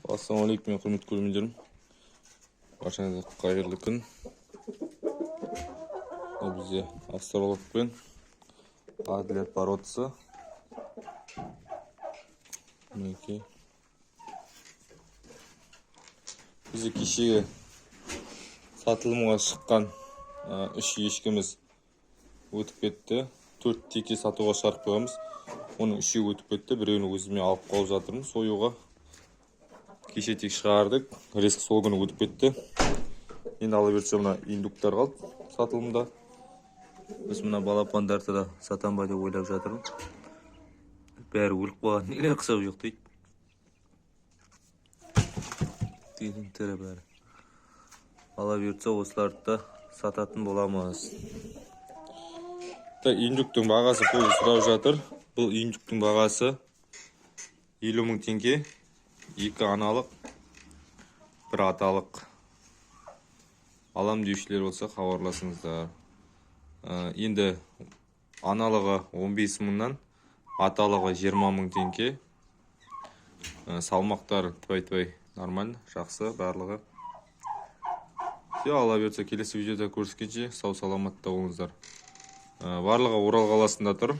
Ассалаумағалейкум, құрметті көрермендерім. Баршаңызға қайырлы күн. Бізде астролог пен әділет породасы. Мінекей. Бізде кешегі сатылымға шыққан 3 ешкіміз өтіп кетті. 4 теке сатуға шығарып қойғанбыз. Оның 3-і өтіп кетті. Біреуін өзіме алып қалып жатырмын союға. Кеше тек шығардық, резко сол күні өтіп кетті. Енді ала берсе мына индуктар қалды сатылымда. Біз мына балапандарды да сатам ба деп ойлап жатырмын. Бәрі өліп қалған, нелер қысап жоқ дейді. Дейтін тірі бәрі. Ала берсе осыларды да сататын боламыз. Индуктың бағасы көбі сұрап жатыр. Бұл индуктың бағасы 50 мың теңге. 2 аналық, 1 аталық. Алам деушілер болса хабарласыңыздар. Енді аналығы 15 мыңнан, аталығы 20 мың теңге. Салмақтар твай-твай нормально, жақсы барлығы. Ала берсе келесі видеода көріскенше сау саламатта болыңыздар. Барлығы Орал қаласында тұр.